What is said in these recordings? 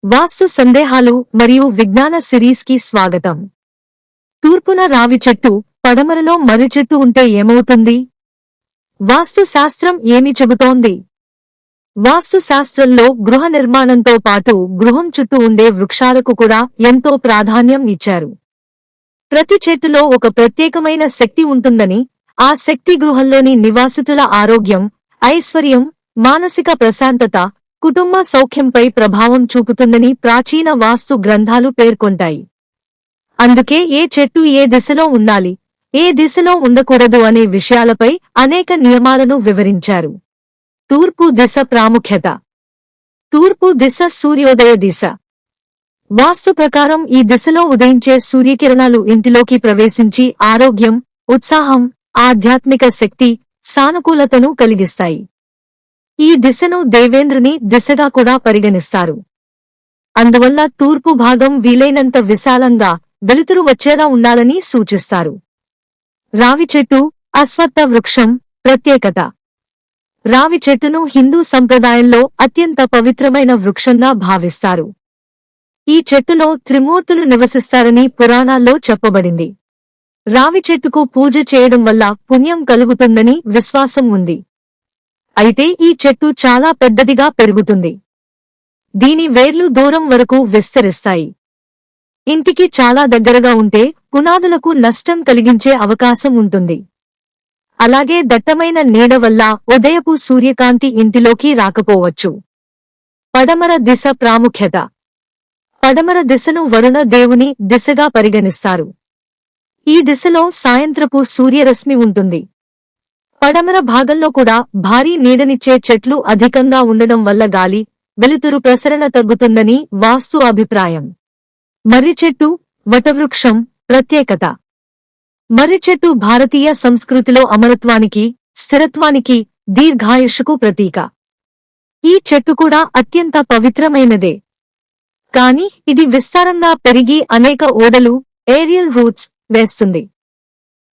వాస్తు సందేహాలు మరియు విజ్ఞాన సిరీస్ కి స్వాగతం. తూర్పున రావి చెట్టు, పడమరలో మర్రి చెట్టు ఉంటే ఏమవుతుంది? వాస్తు శాస్త్రం ఏమి చెబుతోంది? వాస్తు శాస్త్రంలో గృహ నిర్మాణంతో పాటు గృహం చుట్టూ ఉండే వృక్షాలకు కూడా ఎంతో ప్రాధాన్యం ఇచ్చారు. ప్రతి చెట్టులో ఒక ప్రత్యేకమైన శక్తి ఉంటుందని, ఆ శక్తి గృహంలోని నివాసితుల ఆరోగ్యం, ఐశ్వర్యం, మానసిక ప్రశాంతత, కుటుంబ సౌఖ్యంపై ప్రభావం చూపుతుందని ప్రాచీన వాస్తు గ్రంథాలు పేర్కొంటాయి. అందుకే ఏ చెట్టు ఏ దిశలో ఉండాలి, ఏ దిశలో ఉండకూడదు అనే విషయాలపై అనేక నియమాలను వివరించారు. తూర్పు దిశ ప్రాముఖ్యత. తూర్పు దిశ సూర్యోదయ దిశ. వాస్తు ప్రకారం ఈ దిశలో ఉదయించే సూర్యకిరణాలు ఇంటిలోకి ప్రవేశించి ఆరోగ్యం, ఉత్సాహం, ఆధ్యాత్మిక శక్తి, సానుకూలతను కలిగిస్తాయి. ఈ దిశను దేవేంద్రుని దిశగా కూడా పరిగణిస్తారు. అందువల్ల తూర్పు భాగం వీలైనంత విశాలంగా, వెలుతురు వచ్చేలా ఉండాలని సూచిస్తారు. రావి చెట్టు, అశ్వత్థ వృక్షం ప్రత్యేకత. రావి చెట్టును హిందూ సంప్రదాయంలో అత్యంత పవిత్రమైన వృక్షంగా భావిస్తారు. ఈ చెట్టులో త్రిమూర్తులు నివసిస్తారని పురాణాల్లో చెప్పబడింది. రావి చెట్టుకు పూజ చేయడం వల్ల పుణ్యం కలుగుతుందని విశ్వాసం ఉంది. అయితే ఈ చెట్టు చాలా పెద్దదిగా పెరుగుతుంది. దీని వేర్లు దూరం వరకు విస్తరిస్తాయి. ఇంటికి చాలా దగ్గరగా ఉంటే పునాదులకు నష్టం కలిగించే అవకాశం ఉంటుంది. అలాగే దట్టమైన నీడ వల్ల ఉదయపు సూర్యకాంతి ఇంటిలోకి రాకపోవచ్చు. పడమర దిశ ప్రాముఖ్యత. పడమర దిశను వరుణ దేవుని దిశగా పరిగణిస్తారు. ఈ దిశలో సాయంత్రపు సూర్యరశ్మి ఉంటుంది. పడమర భాగంలో కూడా భారీ నీడనిచ్చే చెట్లు అధికంగా ఉండడం వల్ల గాలి, వెలుతురు ప్రసరణ తగ్గుతుందని వాస్తు అభిప్రాయం. మర్రి చెట్టు, వటవృక్షం ప్రత్యేకత. మర్రి చెట్టు భారతీయ సంస్కృతిలో అమరత్వానికి, స్థిరత్వానికి, దీర్ఘాయుష్కు ప్రతీక. ఈ చెట్టు కూడా అత్యంత పవిత్రమైనదే. కాని ఇది విస్తారంగా పెరిగి అనేక ఓడలు, ఏరియల్ రూట్స్ వేస్తుంది.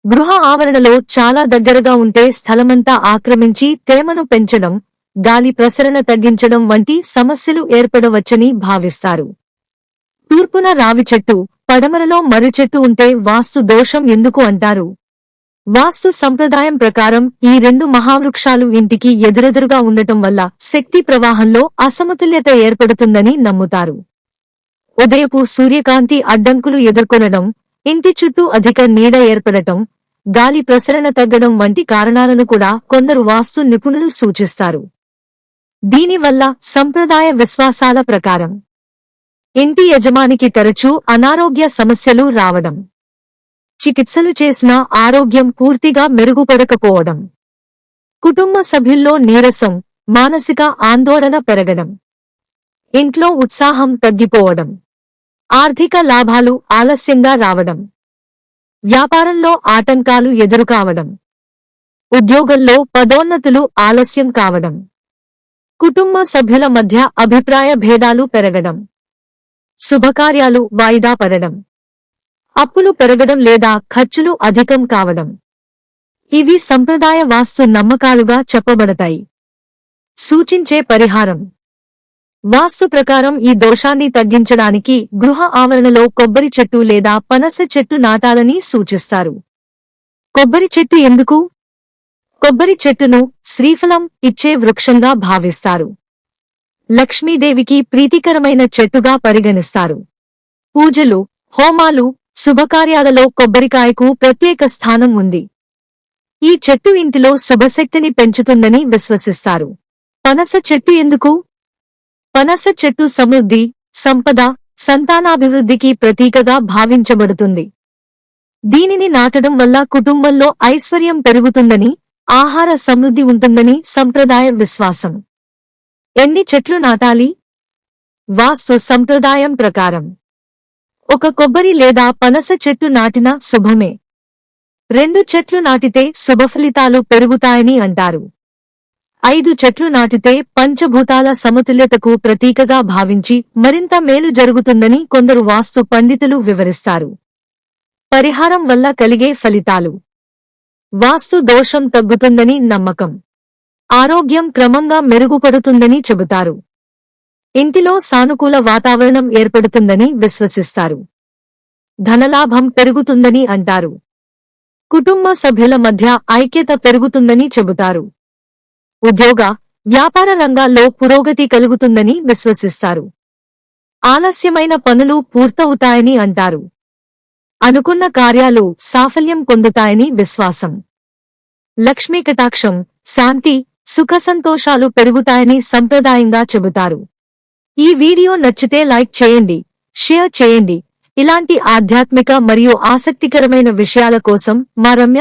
గృహ ఆవరణలో చాలా దగ్గరగా ఉంటే స్థలమంతా ఆక్రమించి తేమను పెంచడం, గాలి ప్రసరణ తగ్గించడం వంటి సమస్యలు ఏర్పడవచ్చని భావిస్తారు. తూర్పున రావి చెట్టు, పడమరలో మర్రి చెట్టు ఉంటే వాస్తు దోషం ఎందుకు అంటారు? వాస్తు సంప్రదాయం ప్రకారం ఈ రెండు మహావృక్షాలు ఇంటికి ఎదురెదురుగా ఉండటం వల్ల శక్తి ప్రవాహంలో అసమతుల్యత ఏర్పడుతుందని నమ్ముతారు. ఉదయపు సూర్యకాంతి అడ్డంకులు ఎదుర్కొనడం, ఇంటి చుట్టూ అధిక నీడ ఏర్పడటం, గాలి ప్రసరణ తగ్గడం వంటి కారణాలను కూడా కొందరు వాస్తు నిపుణులు సూచిస్తారు. దీనివల్ల సంప్రదాయ విశ్వాసాల ప్రకారం ఇంటి యజమానికి తరచూ అనారోగ్య సమస్యలు రావడం, చికిత్సలు చేసినా ఆరోగ్యం పూర్తిగా మెరుగుపడకపోవడం, కుటుంబ సభ్యుల్లో నీరసం, మానసిక ఆందోళన పెరగడం, ఇంట్లో ఉత్సాహం తగ్గిపోవడం, ఆర్థిక లాభాలు ఆలస్యంగా రావడం, వ్యాపారంలో ఆటంకాలు ఎదురుకావడం, ఉద్యోగంలో పదోన్నతులు ఆలస్యం కావడం, కుటుంబ సభ్యుల మధ్య అభిప్రాయ భేదాలు పెరగడం, శుభకార్యాలు వాయిదా పడడం, అప్పులు పెరగడం లేదా ఖర్చులు అధికం కావడం. ఇవి సంప్రదాయ వాస్తు నమ్మకాలుగా చెప్పబడతాయి. సూచించే పరిహారం. వాస్తు ప్రకారం ఈ దోషాన్ని తగ్గించడానికి గృహ ఆవరణలో కొబ్బరి చెట్టు లేదా పనస చెట్టు నాటాలని సూచిస్తారు. కొబ్బరి చెట్టు ఎందుకు? కొబ్బరి చెట్టును శ్రీఫలం ఇచ్చే వృక్షంగా భావిస్తారు. లక్ష్మీదేవికి ప్రీతికరమైన చెట్టుగా పరిగణిస్తారు. పూజలు, హోమాలు, శుభకార్యాలలో కొబ్బరికాయకు ప్రత్యేక స్థానం ఉంది. ఈ చెట్టు ఇంటిలో శుభశక్తిని పెంచుతుందని విశ్వసిస్తారు. పనస చెట్టు ఎందుకు? పనస చెట్టు సమృద్ధి, సంపద, సంతానాభివృద్ధికి ప్రతీకగా భావించబడుతుంది. దీనిని నాటడం వల్ల కుటుంబంలో ఐశ్వర్యం పెరుగుతుందని, ఆహార సమృద్ధి ఉంటుందని సంప్రదాయ విశ్వాసం. ఎన్ని చెట్లు నాటాలి? వాస్తు సంప్రదాయం ప్రకారం ఒక కొబ్బరి లేదా పనస చెట్టు నాటినా శుభమే. 2 చెట్లు నాటితే శుభఫలితాలు పెరుగుతాయని అంటారు. 5 చెట్లు నాటితే పంచభూతాల సమతుల్యతకు ప్రతీకగా భావించి మరింత మేలు జరుగుతుందని కొందరు వాస్తు పండితులు వివరిస్తారు. పరిహారం వల్ల కలిగే ఫలితాలు. వాస్తు దోషం తగ్గుతుందని నమ్మకం. ఆరోగ్యం క్రమంగా మెరుగుపడుతుందని చెబుతారు. ఇంటిలో సానుకూల వాతావరణం ఏర్పడుతుందని విశ్వసిస్తారు. ధనలాభం పెరుగుతుందని అంటారు. కుటుంబ సభ్యుల మధ్య ఐక్యత పెరుగుతుందని చెబుతారు. ఉద్యోగ, వ్యాపార రంగాల్లో పురోగతి కలుగుతుందని విశ్వసిస్తారు. ఆలస్యమైన పనులు పూర్తవుతాయని అంటారు. అనుకున్న కార్యాలు సాఫల్యం పొందుతాయని విశ్వాసం. లక్ష్మీ కటాక్షం, శాంతి, సుఖ సంతోషాలు పెరుగుతాయని సంప్రదాయంగా చెబుతారు. ఈ వీడియో నచ్చితే లైక్ చేయండి, షేర్ చేయండి. ఇలాంటి ఆధ్యాత్మిక మరియు ఆసక్తికరమైన విషయాల కోసం మా రమ్య